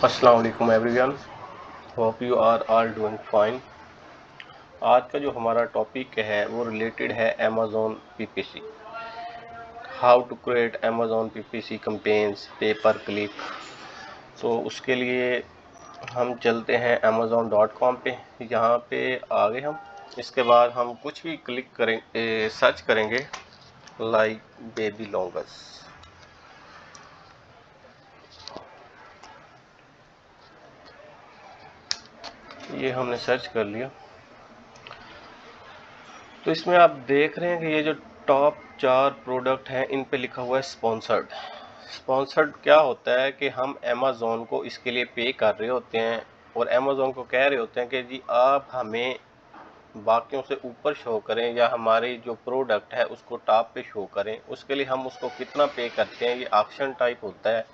अस्सलाम वालेकुम everyone, hope you are all doing fine. आज का जो हमारा टॉपिक है वो रिलेटेड है Amazon PPC, how to create Amazon PPC campaigns पे पर क्लिक। तो उसके लिए हम चलते हैं amazon.com पे। यहाँ पे आ गए हम। इसके बाद हम कुछ भी क्लिक करें, सर्च करेंगे लाइक बेबी लॉन्गस। ये हमने सर्च कर लिया। तो इसमें आप देख रहे हैं कि ये जो टॉप 4 प्रोडक्ट हैं इन पे लिखा हुआ है स्पॉन्सर्ड। स्पॉन्सर्ड क्या होता है कि हम अमेज़ॉन को इसके लिए पे कर रहे होते हैं और अमेज़ॉन को कह रहे होते हैं कि जी आप हमें बाकियों से ऊपर शो करें या हमारे जो प्रोडक्ट है उसको टॉप पे शो करें। उसके लिए हम उसको कितना पे करते हैं, ये ऑक्शन टाइप होता है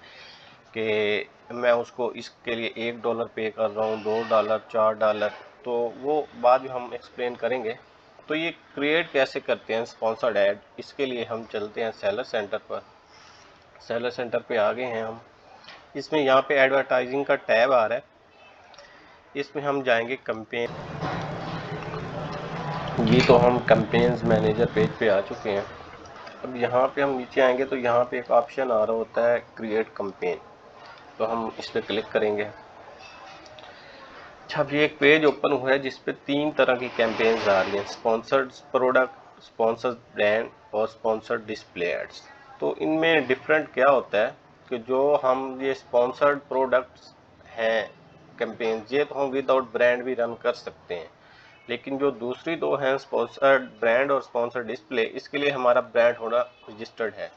कि मैं उसको इसके लिए $1 पे कर रहा हूँ, $2, $4। तो वो बाद में हम एक्सप्लेन करेंगे। तो ये क्रिएट कैसे करते हैं स्पॉन्सर्ड ऐड, इसके लिए हम चलते हैं सेलर सेंटर पर। सेलर सेंटर पे आ गए हैं हम। इसमें यहाँ पे एडवर्टाइजिंग का टैब आ रहा है, इसमें हम जाएंगे कैंपेन। ये तो हम कैंपेन्स मैनेजर पेज पे आ चुके हैं। अब यहाँ पे हम नीचे आएंगे तो यहाँ पे एक ऑप्शन आ रहा होता है क्रिएट कैंपेन, तो हम इस पर क्लिक करेंगे। अच्छा, अब ये एक पेज ओपन हुआ है जिसपे 3 तरह की कैंपेन्स आ रही हैं, स्पॉन्सर्ड प्रोडक्ट, स्पॉन्सर्ड ब्रांड और स्पॉन्सर्ड डिस्प्ले एड्स। तो इनमें डिफरेंट क्या होता है कि जो हम ये स्पॉन्सर्ड प्रोडक्ट्स हैं कैंपेन्स, ये तो हम विदाउट ब्रांड भी रन कर सकते हैं, लेकिन जो दूसरी दो हैं स्पॉन्सर्ड ब्रांड और स्पॉन्सर्ड डिस्प्ले, इसके लिए हमारा ब्रांड होना रजिस्टर्ड है।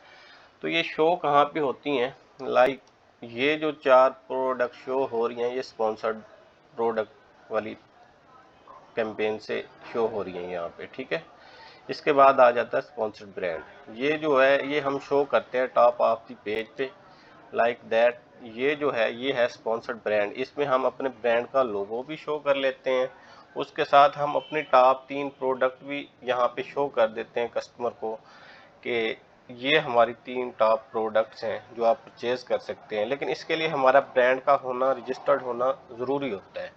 तो ये शो कहाँ पे होती हैं, लाइक ये जो 4 प्रोडक्ट शो हो रही हैं ये स्पॉन्सर्ड प्रोडक्ट वाली कैंपेन से शो हो रही है यहाँ पे, ठीक है। इसके बाद आ जाता है स्पॉन्सर्ड ब्रांड। ये जो है ये हम शो करते हैं टॉप ऑफ द पेज पे लाइक दैट। ये जो है ये है स्पॉन्सर्ड ब्रांड, इसमें हम अपने ब्रांड का लोगो भी शो कर लेते हैं। उसके साथ हम अपने टॉप 3 प्रोडक्ट भी यहाँ पे शो कर देते हैं कस्टमर को कि ये हमारी 3 टॉप प्रोडक्ट्स हैं जो आप परचेज कर सकते हैं, लेकिन इसके लिए हमारा ब्रांड का होना, रजिस्टर्ड होना ज़रूरी होता है।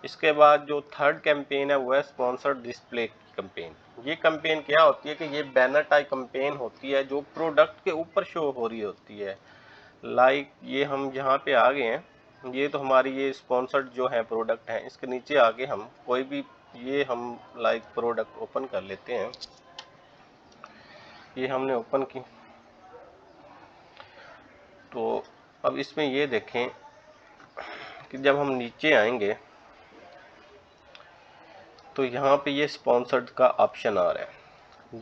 इसके बाद जो थर्ड कैंपेन है वो है स्पॉन्सर्ड डिस्प्ले कैंपेन। ये कैंपेन क्या होती है कि ये बैनर टाइप कैंपेन होती है जो प्रोडक्ट के ऊपर शो हो रही होती है। लाइक ये हम यहाँ पे आ गए हैं, ये तो हमारी ये स्पॉन्सर्ड जो है प्रोडक्ट हैं, इसके नीचे आके हम कोई भी ये हम लाइक प्रोडक्ट ओपन कर लेते हैं। ये हमने ओपन की तो अब इसमें ये देखें कि जब हम नीचे आएंगे तो यहाँ पे ये स्पॉन्सर्ड का ऑप्शन आ रहा है।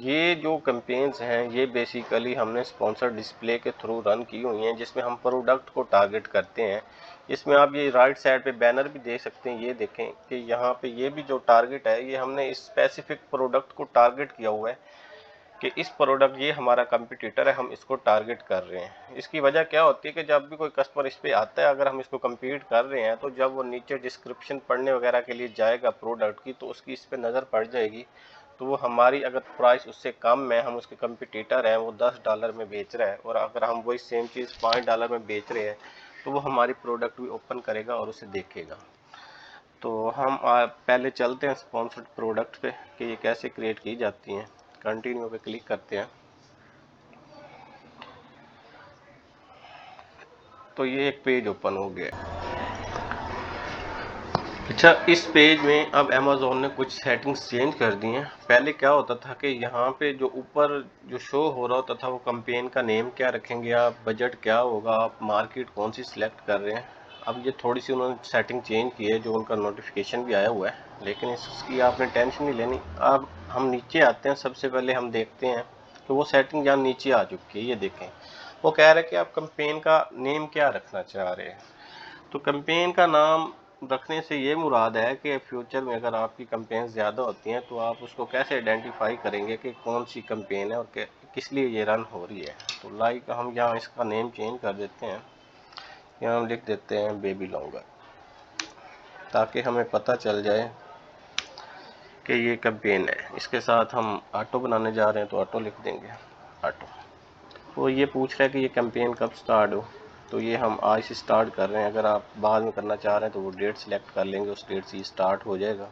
ये जो कैंपेन्स हैं ये बेसिकली हमने स्पॉन्सर्ड डिस्प्ले के थ्रू रन की हुई हैं, जिसमें हम प्रोडक्ट को टारगेट करते हैं। इसमें आप ये राइट साइड पे बैनर भी देख सकते हैं। ये देखें कि यहाँ पे ये भी जो टारगेट है ये हमने स्पेसिफिक प्रोडक्ट को टारगेट किया हुआ है कि इस प्रोडक्ट, ये हमारा कंपटीटर है, हम इसको टारगेट कर रहे हैं। इसकी वजह क्या होती है कि जब भी कोई कस्टमर इस पे आता है, अगर हम इसको कम्पीट कर रहे हैं, तो जब वो नीचे डिस्क्रिप्शन पढ़ने वगैरह के लिए जाएगा प्रोडक्ट की, तो उसकी इस पे नज़र पड़ जाएगी। तो वो हमारी अगर प्राइस उससे कम है, हम उसके कंपटीटर हैं, वो $10 में बेच रहा है, और अगर हम वही सेम चीज़ $5 में बेच रहे हैं, तो वो हमारी प्रोडक्ट भी ओपन करेगा और उसे देखेगा। तो हम पहले चलते हैं स्पॉन्सर्ड प्रोडक्ट पे कि ये कैसे क्रिएट की जाती हैं। कंटिन्यू पे क्लिक करते हैं तो ये एक पेज ओपन हो गया। अच्छा, इस पेज में अब अमेज़ॉन ने कुछ सेटिंग्स चेंज कर दी हैं। पहले क्या होता था कि यहाँ पे जो ऊपर जो शो हो रहा होता था वो कैंपेन का नेम क्या रखेंगे आप, बजट क्या होगा, आप मार्केट कौन सी सिलेक्ट कर रहे हैं। अब ये थोड़ी सी उन्होंने सेटिंग चेंज की है, जो उनका नोटिफिकेशन भी आया हुआ है, लेकिन इसकी आपने टेंशन नहीं लेनी। अब हम नीचे आते हैं, सबसे पहले हम देखते हैं कि वो सेटिंग यहाँ नीचे आ चुकी है। ये देखें, वो कह रहा है कि आप कैंपेन का नेम क्या रखना चाह रहे हैं। तो कैंपेन का नाम रखने से ये मुराद है कि फ्यूचर में अगर आपकी कैंपेन ज़्यादा होती हैं तो आप उसको कैसे आइडेंटिफाई करेंगे कि कौन सी कैंपेन है और किस लिए ये रन हो रही है। तो लाइक हम यहाँ इसका नेम चेंज कर देते हैं, यहाँ हम लिख देते हैं बेबी लॉन्गर, ताकि हमें पता चल जाए कि ये कैंपेन है। इसके साथ हम ऑटो बनाने जा रहे हैं तो ऑटो लिख देंगे, ऑटो। तो ये पूछ रहा है कि ये कैंपेन कब स्टार्ट हो, तो ये हम आज से स्टार्ट कर रहे हैं। अगर आप बाद में करना चाह रहे हैं तो वो डेट सेलेक्ट कर लेंगे, उस डेट से ये स्टार्ट हो जाएगा।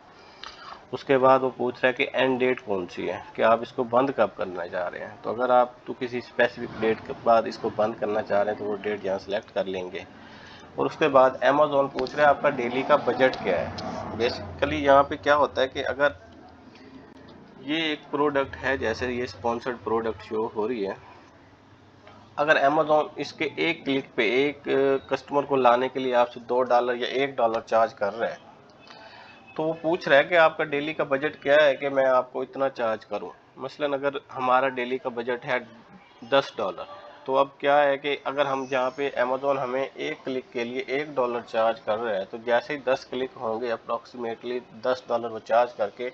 उसके बाद वो पूछ रहा है कि एंड डेट कौन सी है, कि आप इसको बंद कब करना चाह रहे हैं। तो अगर आप तो किसी स्पेसिफिक डेट के बाद इसको बंद करना चाह रहे हैं तो वो डेट यहाँ सेलेक्ट कर लेंगे। और उसके बाद अमेज़ॉन पूछ रहा है आपका डेली का बजट क्या है। बेसिकली यहाँ पे क्या होता है कि अगर ये एक प्रोडक्ट है, जैसे ये स्पॉन्सर्ड प्रोडक्ट शो हो रही है, अगर अमेज़ॉन इसके एक क्लिक पे एक कस्टमर को लाने के लिए आपसे $2 या $1 चार्ज कर रहा है, तो वो पूछ रहा है कि आपका डेली का बजट क्या है कि मैं आपको इतना चार्ज करूं। मसलन अगर हमारा डेली का बजट है $10, तो अब क्या है कि अगर हम जहाँ पे अमेज़ॉन हमें एक क्लिक के लिए $1 चार्ज कर रहा है, तो जैसे ही 10 क्लिक होंगे अप्रॉक्सीमेटली $10 वो चार्ज करके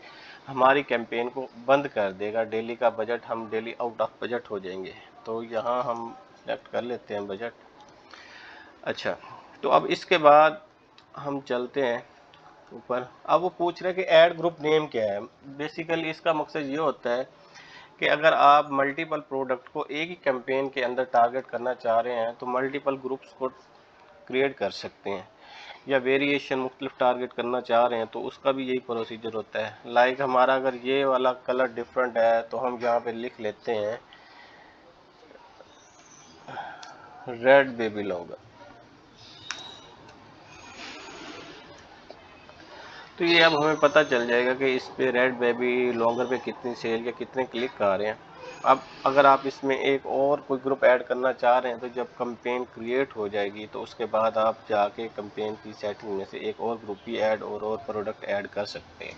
हमारी कैंपेन को बंद कर देगा। डेली का बजट, हम डेली आउट ऑफ बजट हो जाएंगे। तो यहाँ हम सेलेक्ट कर लेते हैं बजट। अच्छा, तो अब इसके बाद हम चलते हैं ऊपर। अब वो पूछ रहे हैं कि ऐड ग्रुप नेम क्या है। बेसिकली इसका मकसद ये होता है कि अगर आप मल्टीपल प्रोडक्ट को एक ही कैंपेन के अंदर टारगेट करना चाह रहे हैं तो मल्टीपल ग्रुप्स को क्रिएट कर सकते हैं, या वेरिएशन मुख्तलिफ टारगेट करना चाह रहे हैं तो उसका भी यही प्रोसीजर होता है। लाइक हमारा अगर ये वाला कलर डिफरेंट है तो हम यहाँ पे लिख लेते हैं रेड बेबी लॉन्गर। तो ये अब हमें पता चल जाएगा कि इस पे रेड बेबी लॉन्गर पे कितनी सेल या कितने क्लिक आ रहे हैं। अब अगर आप इसमें एक और कोई ग्रुप ऐड करना चाह रहे हैं तो जब कैंपेन क्रिएट हो जाएगी तो उसके बाद आप जाके कैंपेन की सेटिंग में से एक और ग्रुप भी ऐड और प्रोडक्ट ऐड कर सकते हैं।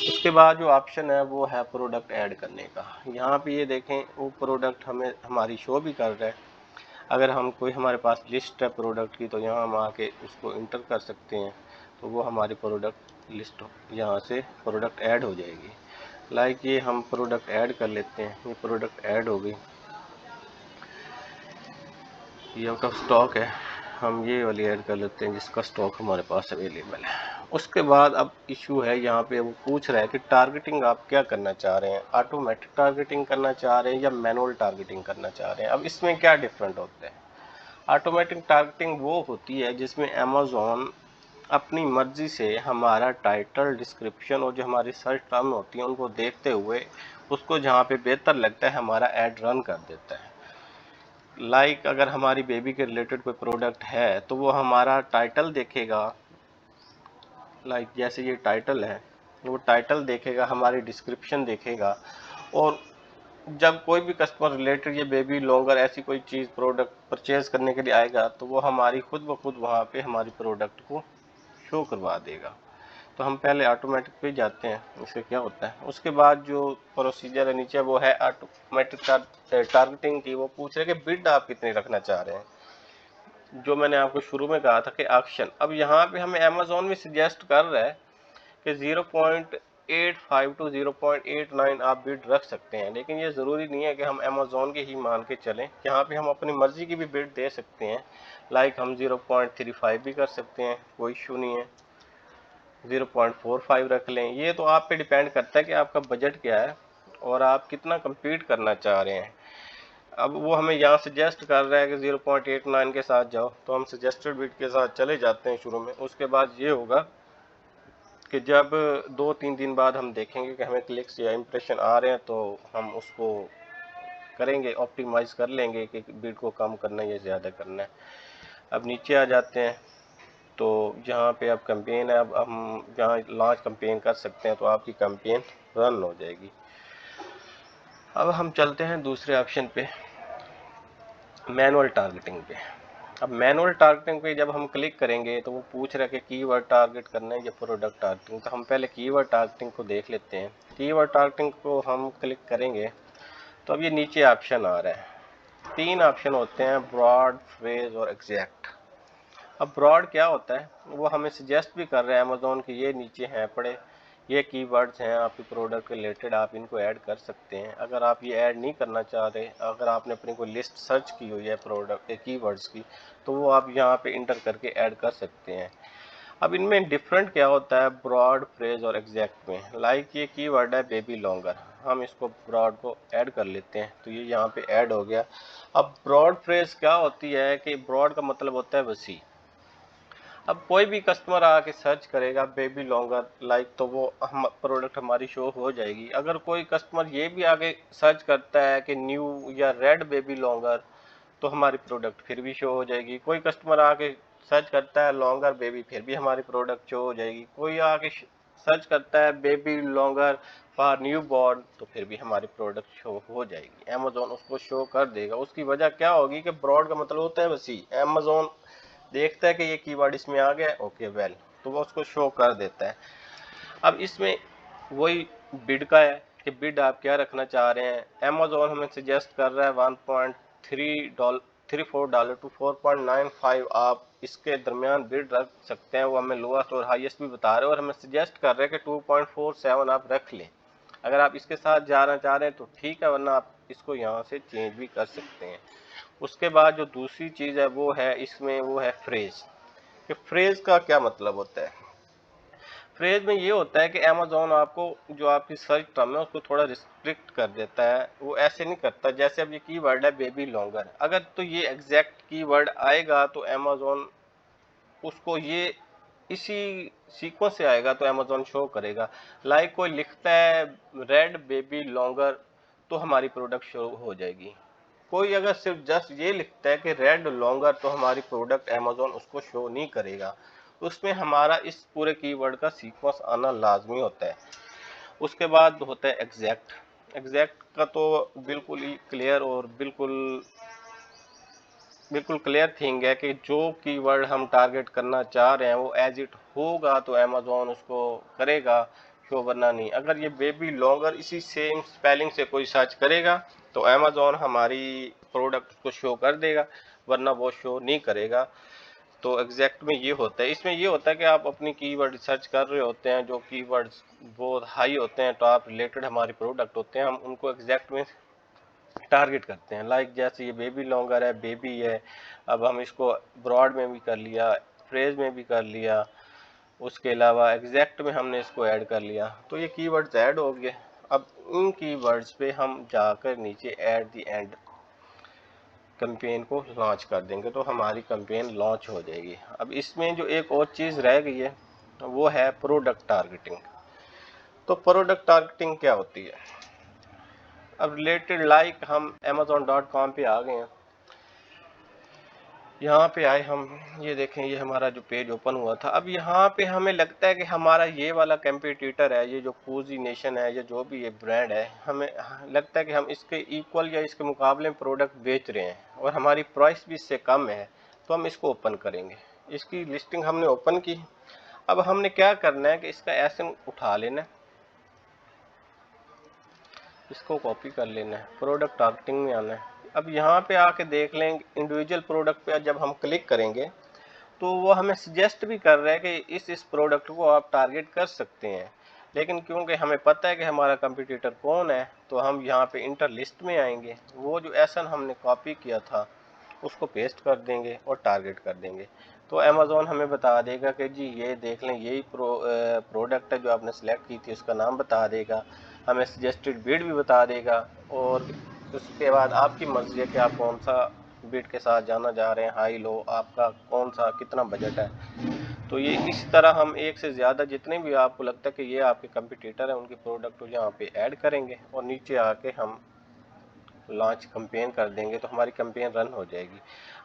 उसके बाद जो ऑप्शन है वो है प्रोडक्ट ऐड करने का। यहाँ पे ये देखें वो प्रोडक्ट हमें हमारी शो भी कर रहा है। अगर हम कोई हमारे पास लिस्ट है प्रोडक्ट की तो यहाँ हम आके उसको इंटर कर सकते हैं, तो वो हमारी प्रोडक्ट लिस्ट यहाँ से प्रोडक्ट ऐड हो जाएगी। लाइक ये हम प्रोडक्ट ऐड कर लेते हैं, ये प्रोडक्ट ऐड हो गई, ये आउट ऑफ स्टॉक है, हम ये वाली ऐड कर लेते हैं जिसका स्टॉक हमारे पास अवेलेबल है। उसके बाद अब इशू है यहाँ पे वो पूछ रहा है कि टारगेटिंग आप क्या करना चाह रहे हैं, ऑटोमेटिक टारगेटिंग करना चाह रहे हैं या मैनुअल टारगेटिंग करना चाह रहे हैं। अब इसमें क्या डिफरेंट होता है। ऑटोमेटिक टारगेटिंग वो होती है जिसमें अमेज़ॉन अपनी मर्जी से हमारा टाइटल, डिस्क्रिप्शन और जो हमारी सर्च टर्म होती हैं उनको देखते हुए उसको जहाँ पे बेहतर लगता है हमारा ऐड रन कर देता है। लाइक अगर हमारी बेबी के रिलेटेड कोई प्रोडक्ट है तो वो हमारा टाइटल देखेगा, लाइक जैसे ये टाइटल है वो टाइटल देखेगा, हमारी डिस्क्रिप्शन देखेगा, और जब कोई भी कस्टमर रिलेटेड या बेबी लॉन्गर ऐसी कोई चीज़ प्रोडक्ट परचेज करने के लिए आएगा तो वो हमारी खुद ब खुद वहाँ पे हमारी प्रोडक्ट को शो करवा देगा। तो हम पहले ऑटोमेटिक पे जाते हैं, इससे क्या होता है। उसके बाद जो प्रोसीजर है नीचे वो है ऑटोमेटिक टारगेटिंग की। वो पूछ रहे कि बिड आप कितनी रखना चाह रहे हैं, जो मैंने आपको शुरू में कहा था कि ऑक्शन। अब यहाँ पे हमें अमेज़ॉन भी सजेस्ट कर रहा है कि 0.85 टू 0.89 आप बिड रख सकते हैं, लेकिन ये ज़रूरी नहीं है कि हम अमेज़ॉन के ही मान के चलें। यहाँ पे हम अपनी मर्ज़ी की भी बिड दे सकते हैं। लाइक हम 0.35 भी कर सकते हैं, कोई इशू नहीं है, 0.45 रख लें। ये तो आप पे डिपेंड करता है कि आपका बजट क्या है और आप कितना कम्पीट करना चाह रहे हैं। अब वो हमें यहाँ सजेस्ट कर रहा है कि 0.89 के साथ जाओ, तो हम सजेस्टेड बिड के साथ चले जाते हैं शुरू में। उसके बाद ये होगा कि जब 2-3 दिन बाद हम देखेंगे कि हमें क्लिक्स या इम्प्रेशन आ रहे हैं तो हम उसको करेंगे, ऑप्टिमाइज कर लेंगे कि बिड को कम करना है या ज़्यादा करना है। अब नीचे आ जाते हैं, तो जहाँ पे अब कैंपेन है, अब हम जहाँ लॉन्च कैंपेन कर सकते हैं तो आपकी कैंपेन रन हो जाएगी। अब हम चलते हैं दूसरे ऑप्शन पे, मैनुअल टारगेटिंग पे। अब मैनुअल टारगेटिंग पे जब हम क्लिक करेंगे तो वो पूछ रहा है कि कीवर्ड टारगेट करना है या प्रोडक्ट टारगेटिंग। तो हम पहले कीवर्ड टारगेटिंग को देख लेते हैं। कीवर्ड टारगेटिंग को हम क्लिक करेंगे तो अब ये नीचे ऑप्शन आ रहा है। 3 ऑप्शन होते हैं, ब्रॉड, फ्रेज और एग्जैक्ट। अब ब्रॉड क्या होता है, वो हमें सजेस्ट भी कर रहा है अमेज़ॉन के ये नीचे हैं पड़े, ये कीवर्ड्स हैं आपके प्रोडक्ट रिलेटेड, आप इनको ऐड कर सकते हैं। अगर आप ये ऐड नहीं करना चाह रहे, अगर आपने अपनी कोई लिस्ट सर्च की हुई है प्रोडक्ट के कीवर्ड्स की, तो वो आप यहाँ पे इंटर करके ऐड कर सकते हैं। अब इनमें डिफरेंट क्या होता है ब्रॉड, फ्रेज और एग्जैक्ट में। लाइक ये कीवर्ड है बेबी लॉन्गर, हम इसको ब्रॉड को ऐड कर लेते हैं, तो ये यहाँ पे ऐड हो गया। अब ब्रॉड फ्रेज क्या होती है कि ब्रॉड का मतलब होता है वसी। अब कोई भी कस्टमर आके सर्च करेगा बेबी लॉन्गर लाइक, तो वो हम प्रोडक्ट हमारी शो हो जाएगी। अगर कोई कस्टमर ये भी आगे सर्च करता है कि न्यू या रेड बेबी लॉन्गर, तो हमारी प्रोडक्ट फिर भी शो हो जाएगी। कोई कस्टमर आके सर्च करता है लॉन्गर बेबी, फिर भी हमारी प्रोडक्ट शो हो जाएगी। कोई आके सर्च करता है baby longer for new born, तो फिर भी हमारी प्रोडक्ट शो हो जाएगी। अमेजोन उसको शो कर देगा। उसकी वजह क्या होगी कि ब्रॉड का मतलब होता है वसी। अमेजोन देखता है कि ये कीवर्ड इसमें आ गया, ओके वेल, तो वो उसको शो कर देता है। अब इसमें वही बिड का है कि बिड आप क्या रखना चाह रहे हैं। अमेजोन हमें सजेस्ट कर रहा है $1.34 टू 4.95, आप इसके दरमियान बिड रख सकते हैं। वो हमें लोएस्ट और हाईएस्ट भी बता रहे हैं और हमें सजेस्ट कर रहे हैं कि 2.47 आप रख लें। अगर आप इसके साथ जाना चाह रहे हैं तो ठीक है, वरना आप इसको यहाँ से चेंज भी कर सकते हैं। उसके बाद जो दूसरी चीज़ है वो है इसमें, वो है फ्रेज। कि फ्रेज का क्या मतलब होता है। फ्रेज में ये होता है कि अमेजोन आपको जो आपकी सर्च टर्म है उसको थोड़ा रिस्ट्रिक्ट कर देता है। वो ऐसे नहीं करता, जैसे अब ये कीवर्ड है बेबी लॉन्गर, अगर तो ये एग्जैक्ट कीवर्ड आएगा तो अमेजोन उसको ये इसी सीक्वेंस से आएगा तो अमेजोन शो करेगा। लाइक कोई लिखता है रेड बेबी लॉन्गर, तो हमारी प्रोडक्ट शो हो जाएगी। कोई अगर सिर्फ जस्ट ये लिखता है कि रेड लॉन्गर, तो हमारी प्रोडक्ट अमेजोन उसको शो नहीं करेगा। उसमें हमारा इस पूरे कीवर्ड का सीक्वेंस आना लाजमी होता है। उसके बाद होता है एग्जैक्ट। एग्जैक्ट का तो बिल्कुल ही क्लियर और बिल्कुल बिल्कुल क्लियर थिंग है कि जो कीवर्ड हम टारगेट करना चाह रहे हैं वो एज इट होगा तो अमेजोन उसको करेगा शो, वरना नहीं। अगर ये बेबी लॉन्गर इसी सेम स्पेलिंग से कोई सर्च करेगा तो अमेजोन हमारी प्रोडक्ट को शो कर देगा, वरना वो शो नहीं करेगा। तो एग्जैक्ट में ये होता है। इसमें ये होता है कि आप अपनी कीवर्ड रिसर्च कर रहे होते हैं, जो कीवर्ड्स बहुत हाई होते हैं तो आप रिलेटेड हमारी प्रोडक्ट होते हैं, हम उनको एग्जैक्ट में टारगेट करते हैं। लाइक जैसे ये बेबी लॉन्गर है, बेबी है, अब हम इसको ब्रॉड में भी कर लिया, फ्रेज में भी कर लिया, उसके अलावा एग्जैक्ट में हमने इसको ऐड कर लिया, तो ये कीवर्ड्स ऐड हो गए। अब इन कीवर्ड्स पे हम जाकर नीचे ऐट द एंड कैंपेन को लॉन्च कर देंगे तो हमारी कैंपेन लॉन्च हो जाएगी। अब इसमें जो एक और चीज़ रह गई है वो है प्रोडक्ट टारगेटिंग। तो प्रोडक्ट टारगेटिंग क्या होती है। अब रिलेटेड लाइक हम amazon.com पे आ गए हैं, यहाँ पे आए हम, ये देखें ये हमारा जो पेज ओपन हुआ था। अब यहाँ पे हमें लगता है कि हमारा ये वाला कंपटीटर है, ये जो पूजी नेशन है, ये जो भी ये ब्रांड है, हमें लगता है कि हम इसके इक्वल या इसके मुकाबले में प्रोडक्ट बेच रहे हैं और हमारी प्राइस भी इससे कम है, तो हम इसको ओपन करेंगे। इसकी लिस्टिंग हमने ओपन की। अब हमने क्या करना है कि इसका एसन उठा लेना है, इसको कॉपी कर लेना है, प्रोडक्ट टारगेटिंग में आना है। अब यहाँ पे आके देख लें इंडिविजुअल प्रोडक्ट पे जब हम क्लिक करेंगे तो वो हमें सजेस्ट भी कर रहा है कि इस प्रोडक्ट को आप टारगेट कर सकते हैं। लेकिन क्योंकि हमें पता है कि हमारा कंपटीटर कौन है, तो हम यहाँ पे इंटर लिस्ट में आएंगे, वो जो एसन हमने कॉपी किया था उसको पेस्ट कर देंगे और टारगेट कर देंगे। तो अमेजोन हमें बता देगा कि जी ये देख लें यही प्रोडक्ट है जो आपने सेलेक्ट की थी, उसका नाम बता देगा, हमें सजेस्टेड बिड भी बता देगा, और उसके बाद आपकी मर्जी है कि आप कौन सा बिड के साथ जाना चाह रहे हैं, हाई लो, आपका कौन सा कितना बजट है। तो ये इस तरह हम एक से ज़्यादा जितने भी आपको लगता है कि ये आपके कंपटीटर हैं उनके प्रोडक्ट को यहाँ पे ऐड करेंगे और नीचे आके हम लॉन्च कैंपेन कर देंगे तो हमारी कैंपेन रन हो जाएगी।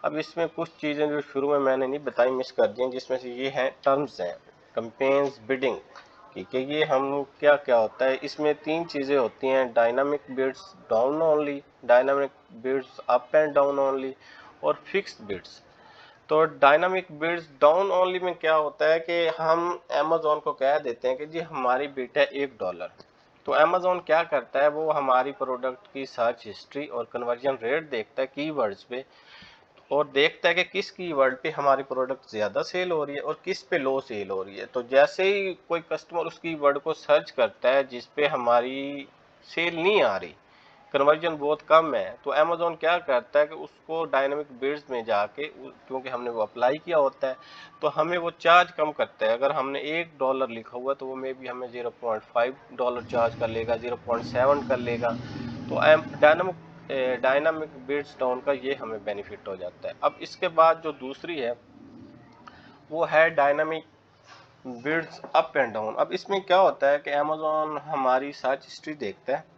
अब इसमें कुछ चीज़ें जो शुरू में मैंने नहीं बताई, मिस कर दी, जिसमें से ये हैं टर्म्स हैं कैंपेन्स बिडिंग की, कि ये हम क्या क्या होता है। इसमें तीन चीज़ें होती हैं, dynamic bids down only, dynamic bids up and down only, और फिक्स्ड बिड्स। तो डायनामिक बिड्स डाउन ओनली में क्या होता है कि हम अमेजोन को कह देते हैं कि जी हमारी बिड है $1, तो अमेजोन क्या करता है, वो हमारी प्रोडक्ट की सर्च हिस्ट्री और कन्वर्जन रेट देखता है कीवर्ड्स पे, और देखता है कि किस कीवर्ड पे हमारी प्रोडक्ट ज़्यादा सेल हो रही है और किस पे लो सेल हो रही है। तो जैसे ही कोई कस्टमर उस कीवर्ड को सर्च करता है जिस पे हमारी सेल नहीं आ रही, कन्वर्जन बहुत कम है, तो अमेज़ॉन क्या करता है कि उसको डायनामिक बिड्स में जाके क्योंकि हमने वो अप्लाई किया होता है तो हमें वो चार्ज कम करता है। अगर हमने $1 लिखा हुआ तो वो मे बी हमें $0.5 चार्ज कर लेगा, 0.7 कर लेगा। तो डायनामिक बिड्स डाउन का ये हमें बेनिफिट हो जाता है। अब इसके बाद जो दूसरी है वो है dynamic bids up and down. अब इसमें क्या होता है कि अमेज़ॉन हमारी सर्च हिस्ट्री देखता है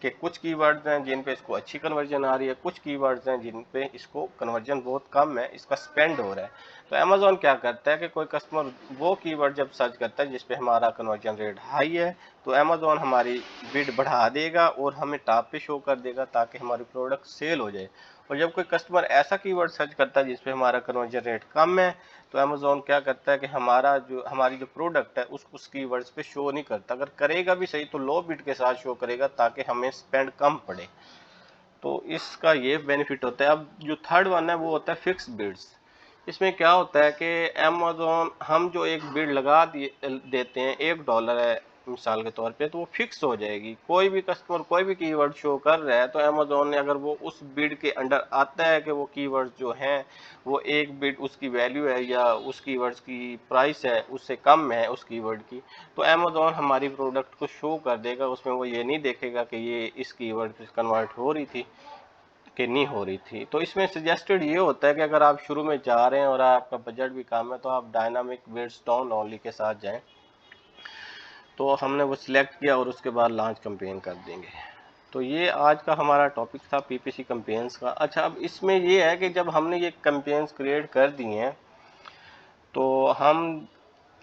कि कुछ कीवर्ड्स हैं जिन पे इसको अच्छी कन्वर्जन आ रही है, कुछ कीवर्ड्स हैं जिन पे इसको कन्वर्जन बहुत कम है, इसका स्पेंड हो रहा है। तो अमेज़ॉन क्या करता है कि कोई कस्टमर वो कीवर्ड जब सर्च करता है जिस पे हमारा कन्वर्जन रेट हाई है तो अमेज़ॉन हमारी बिड बढ़ा देगा और हमें टॉप पे शो कर देगा ताकि हमारी प्रोडक्ट सेल हो जाए। और जब कोई कस्टमर ऐसा कीवर्ड सर्च करता है जिस पे हमारा कन्वर्जन रेट कम है तो अमेज़ॉन क्या करता है कि हमारी जो प्रोडक्ट है उसको उस कीवर्ड्स पे शो नहीं करता। अगर करेगा भी सही तो लो बिड के साथ शो करेगा ताकि हमें स्पेंड कम पड़े। तो इसका ये बेनिफिट होता है। अब जो थर्ड वन है वो होता है फिक्स बिड्स। इसमें क्या होता है कि अमेज़ॉन हम जो एक बिड लगा देते हैं $1 है मिसाल के तौर पे, तो वो फिक्स हो जाएगी। कोई भी कस्टमर कोई भी कीवर्ड शो कर रहा है तो अमेज़ॉन ने अगर वो उस बिड के अंडर आता है कि वो कीवर्ड्स जो हैं वो एक बिड उसकी वैल्यू है या उस कीवर्ड्स की प्राइस है उससे कम है उस कीवर्ड की, तो अमेज़ॉन हमारी प्रोडक्ट को शो कर देगा। उसमें वो ये नहीं देखेगा कि ये इस कीवर्ड पे कन्वर्ट हो रही थी कि नहीं हो रही थी। तो इसमें सजेस्टेड ये होता है कि अगर आप शुरू में जा रहे हैं और आपका बजट भी कम है तो आप डायनामिक बिड्स डाउन ओनली के साथ जाएं। तो हमने वो सिलेक्ट किया और उसके बाद लॉन्च कैंपेन कर देंगे। तो ये आज का हमारा टॉपिक था पीपीसी कैंपेन्स का। अच्छा, अब इसमें ये है कि जब हमने ये कैंपेन्स क्रिएट कर दिए हैं तो हम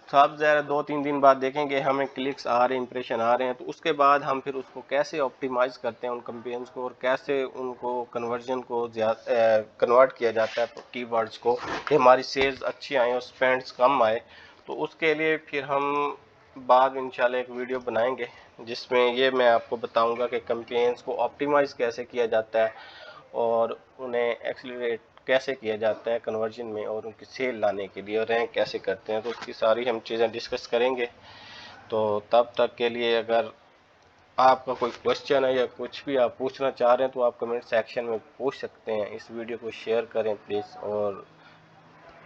सब ज़रा 2-3 दिन बाद देखेंगे हमें क्लिक्स आ रहे हैं, इंप्रेशन आ रहे हैं, तो उसके बाद हम फिर उसको कैसे ऑप्टिमाइज़ करते हैं उन कैंपेन्स को और कैसे उनको कन्वर्जन को कन्वर्ट किया जाता है कीवर्ड्स को कि हमारी सेल्स अच्छी आए और स्पेंड्स कम आए। तो उसके लिए फिर हम बाद में इंशाल्लाह एक वीडियो बनाएंगे जिसमें ये मैं आपको बताऊंगा कि कैंपेन्स को ऑप्टिमाइज़ कैसे किया जाता है और उन्हें एक्सीलरेट कैसे किया जाता है कन्वर्जन में और उनकी सेल लाने के लिए और रैंक कैसे करते हैं। तो उसकी सारी हम चीज़ें डिस्कस करेंगे। तो तब तक के लिए अगर आपका कोई क्वेश्चन है या कुछ भी आप पूछना चाह रहे हैं तो आप कमेंट सेक्शन में पूछ सकते हैं। इस वीडियो को शेयर करें प्लीज़ और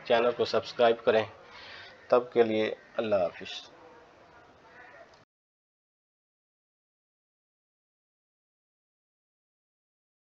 चैनल को सब्सक्राइब करें। तब के लिए अल्लाह हाफिज़।